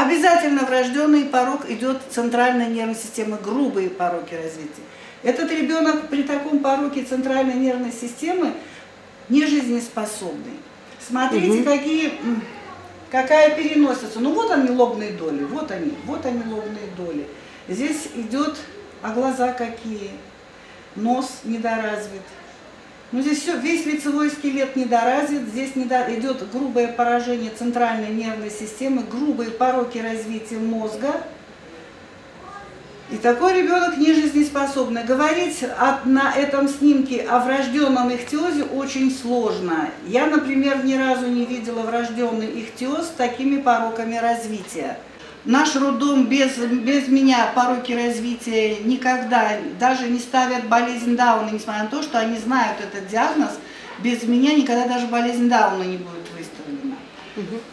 Обязательно врожденный порок идет центральной нервной системы, грубые пороки развития. Этот ребенок при таком пороке центральной нервной системы не жизнеспособный. Смотрите, какая переносится. Ну вот они лобные доли, вот они лобные доли. Здесь идет, а глаза какие, нос недоразвит. Ну здесь все, весь лицевой скелет недоразвит, здесь идет грубое поражение центральной нервной системы, грубые пороки развития мозга. И такой ребенок не жизнеспособный. Говорить на этом снимке о врожденном ихтиозе очень сложно. Я, например, ни разу не видела врожденный ихтиоз с такими пороками развития. Наш роддом без меня пороки развития никогда даже не ставят болезнь Дауна, несмотря на то, что они знают этот диагноз. Без меня никогда даже болезнь Дауна не будет выставлена.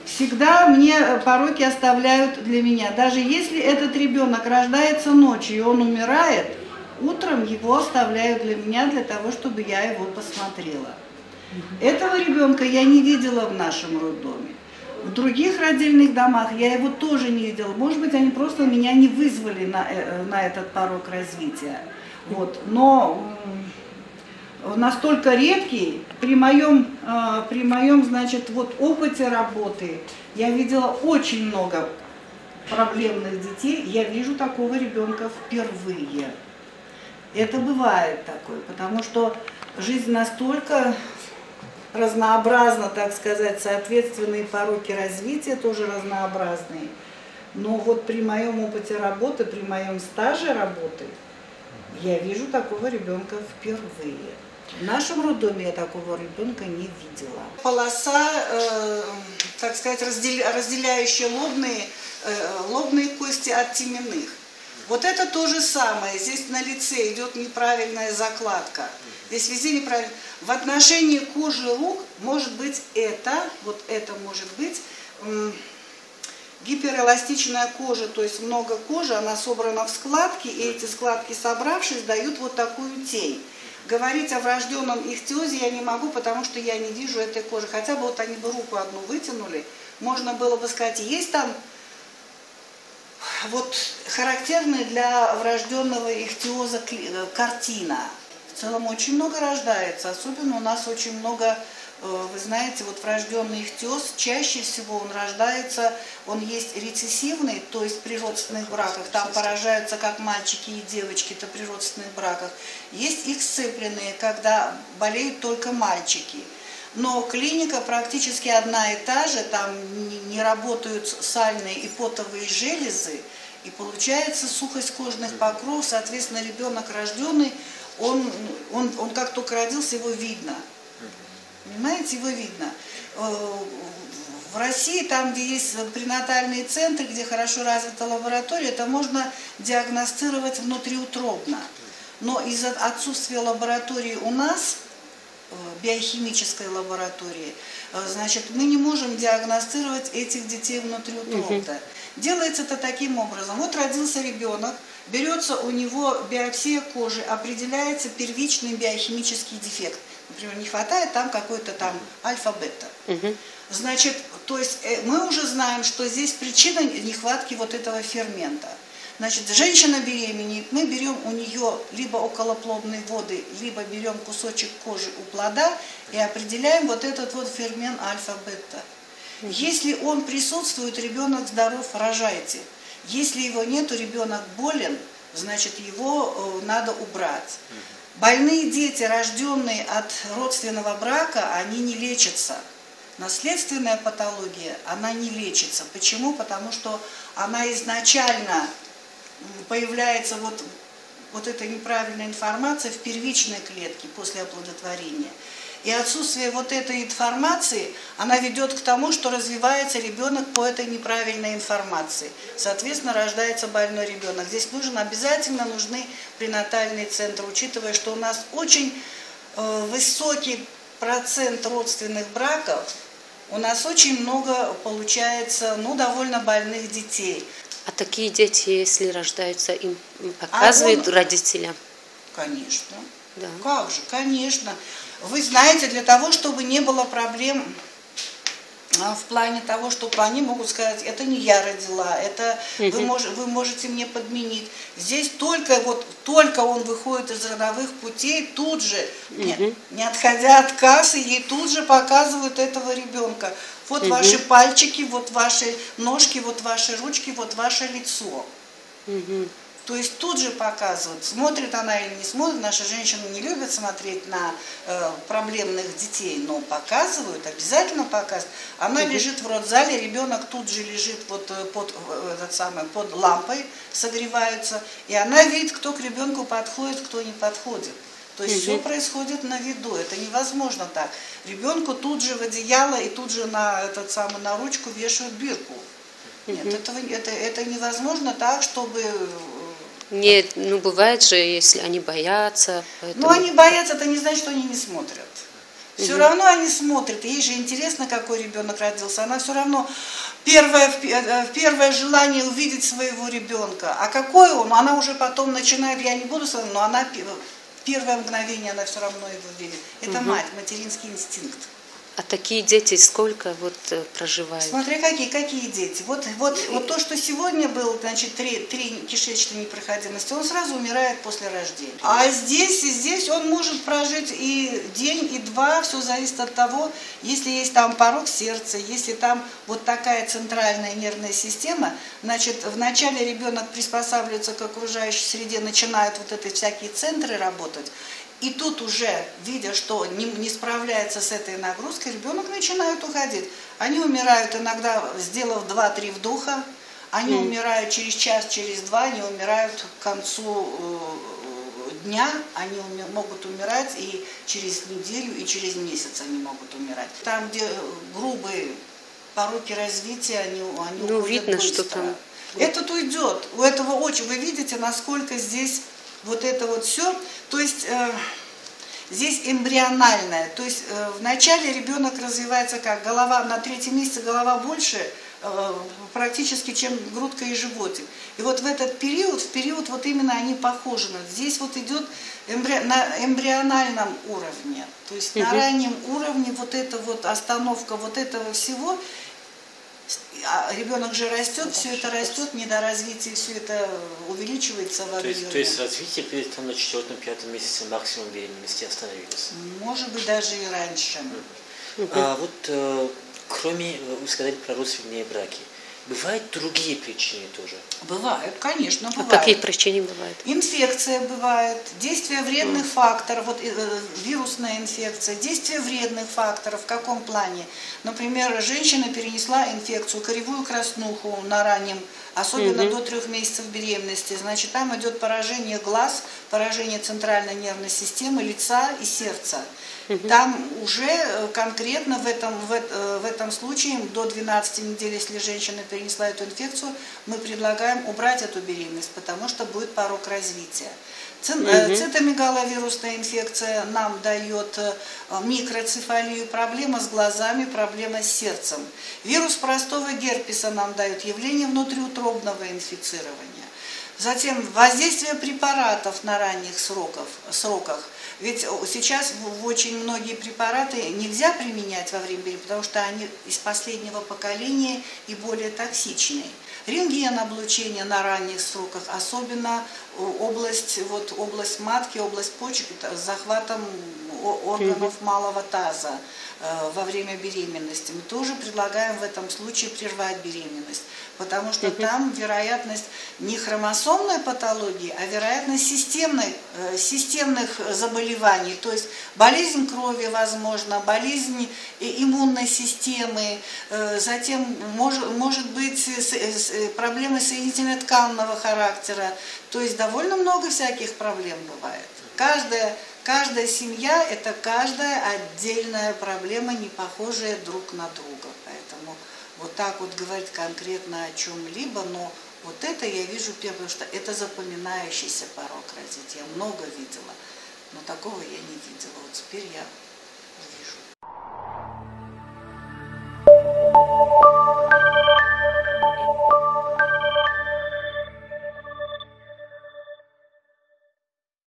Всегда мне пороки оставляют для меня. Даже если этот ребенок рождается ночью и он умирает, утром его оставляют для меня, для того, чтобы я его посмотрела. Этого ребенка я не видела в нашем роддоме. В других родильных домах я его тоже не видела. Может быть, они просто меня не вызвали на этот порок развития. Вот. Но настолько редкий, при моем, значит, вот опыте работы я видела очень много проблемных детей. Я вижу такого ребенка впервые. Это бывает такое, потому что жизнь настолько разнообразна, так сказать, соответственные пороки развития тоже разнообразные. Но вот при моем опыте работы, при моем стаже работы, я вижу такого ребенка впервые. В нашем роддоме я такого ребенка не видела. Полоса, так сказать, разделяющая лобные кости от теменных. Вот это то же самое. Здесь на лице идет неправильная закладка. Здесь везде неправильно. В отношении кожи рук может быть вот это может быть гиперэластичная кожа, то есть много кожи, она собрана в складки, и эти складки, собравшись, дают вот такую тень. Говорить о врожденном ихтиозе я не могу, потому что я не вижу этой кожи. Хотя бы вот они бы руку одну вытянули, можно было бы сказать, есть там вот характерная для врожденного ихтиоза картина. В целом очень много рождается, особенно у нас очень много, вы знаете, вот врожденный ихтиоз, чаще всего он рождается, он есть рецессивный, то есть при родственных браках, там поражаются как мальчики и девочки, это при родственных браках. Есть эксцепленные, когда болеют только мальчики. Но клиника практически одна и та же, там не работают сальные и потовые железы, и получается сухость кожных покровов, соответственно, ребенок рожденный, он как только родился, его видно. Понимаете, его видно. В России, там, где есть пренатальные центры, где хорошо развита лаборатория, это можно диагностировать внутриутробно. Но из-за отсутствия лаборатории у нас, биохимической лаборатории, значит, мы не можем диагностировать этих детей внутриутробно. Делается это таким образом. Вот родился ребенок, берется у него биопсия кожи, определяется первичный биохимический дефект. Например, не хватает там какой-то там альфа-бета. Значит, то есть мы уже знаем, что здесь причина нехватки вот этого фермента. Значит, женщина беременеет, мы берем у нее либо околоплодные воды, либо берем кусочек кожи у плода и определяем вот этот вот фермент альфа-бета. Если он присутствует, ребенок здоров, рожайте. Если его нету, ребенок болен, значит, его надо убрать. Больные дети, рожденные от родственного брака, они не лечатся. Наследственная патология, она не лечится. Почему? Потому что она изначально появляется вот эта неправильная информация в первичной клетке после оплодотворения. И отсутствие вот этой информации, она ведет к тому, что развивается ребенок по этой неправильной информации. Соответственно, рождается больной ребенок. Здесь обязательно нужны пренатальные центры, учитывая, что у нас очень высокий процент родственных браков, у нас очень много получается, довольно больных детей. А такие дети, если рождаются, им показывают родителям? Конечно. Да. Как же, конечно. Вы знаете, для того, чтобы не было проблем в плане того, что они могут сказать, это не я родила, это вы можете мне подменить. Здесь только он выходит из родовых путей, тут же, не отходя от кассы, ей тут же показывают этого ребенка. Вот ваши пальчики, вот ваши ножки, вот ваши ручки, вот ваше лицо. То есть тут же показывают, смотрит она или не смотрит. Наши женщины не любят смотреть на проблемных детей, но показывают, обязательно показывают. Она лежит в родзале, ребенок тут же лежит под лампой, согревается, и она видит, кто к ребенку подходит, кто не подходит. То есть все происходит на виду, это невозможно так. Ребенку тут же в одеяло и тут же на ручку вешают бирку. Нет, это невозможно так, чтобы... Нет, ну бывает же, если они боятся. Поэтому... Ну они боятся, это не значит, что они не смотрят. Все равно они смотрят. Ей же интересно, какой ребенок родился. Она все равно первое желание увидеть своего ребенка. А какой он? Она уже потом начинает, я не буду сказать, но она первое мгновение она все равно его видит. Это мать, материнский инстинкт. А такие дети сколько проживают? Смотри, какие дети. Вот то, что сегодня было, значит, три кишечные непроходимости, он сразу умирает после рождения. А здесь он может прожить и день, и два, все зависит от того, если есть там порог сердца, если там вот такая центральная нервная система, значит, вначале ребенок приспосабливается к окружающей среде, начинают вот эти всякие центры работать. И тут уже, видя, что не справляется с этой нагрузкой, ребенок начинает уходить. Они умирают иногда, сделав 2-3 вдоха, они умирают через час, через два, они умирают к концу дня, они могут умирать и через неделю, и через месяц они могут умирать. Там, где грубые пороки развития, они уходят видно, быстро. Что там... Этот уйдет. У этого очень, вы видите, насколько здесь... Вот это вот все, то есть здесь эмбриональное, то есть вначале ребенок развивается как голова, на 3-м месяце голова больше практически, чем грудка и животик. И вот в этот период вот именно они похожи. Здесь вот идет на эмбриональном уровне, то есть на раннем уровне вот эта вот остановка вот этого всего. А ребенок же растет, все это растет, недоразвитие, все это увеличивается в объеме. То есть развитие где-то на 4-5 месяце максимум беременности остановилось? Может быть, даже и раньше. Кроме, вы сказали про родственные браки, бывают другие причины тоже? Бывают, конечно, бывают. А какие причины бывают? Инфекция бывает, действие вредных факторов, вот вирусная инфекция, действие вредных факторов, в каком плане? Например, женщина перенесла инфекцию, коревую краснуху на раннем, особенно до 3 месяцев беременности, значит, там идет поражение глаз, поражение центральной нервной системы, лица и сердца. Там уже конкретно в этом случае до 12 недель, если женщина перенесла эту инфекцию, мы предлагаем убрать эту беременность, потому что будет порог развития. Цитомегаловирусная инфекция нам дает микроцефалию, проблема с глазами, проблема с сердцем. Вирус простого герпеса нам дает явление внутриутробного инфицирования. Затем воздействие препаратов на ранних сроках. Ведь сейчас очень многие препараты нельзя применять во время беременности, потому что они из последнего поколения и более токсичные. Рентген облучение на ранних сроках, особенно область матки, область почек с захватом органов малого таза во время беременности. Мы тоже предлагаем в этом случае прервать беременность, потому что там вероятность не хромосомной патологии, а вероятность системных заболеваний, то есть болезнь крови, возможно, болезнь иммунной системы, затем может быть проблемы соединительно-тканного характера, то есть довольно много всяких проблем бывает. Каждая семья – это каждая отдельная проблема, не похожая друг на друга. Поэтому вот так вот говорить конкретно о чем-либо, но вот это я вижу первое, что это запоминающийся порог развития. Я много видела, но такого я не видела. Вот теперь я вижу.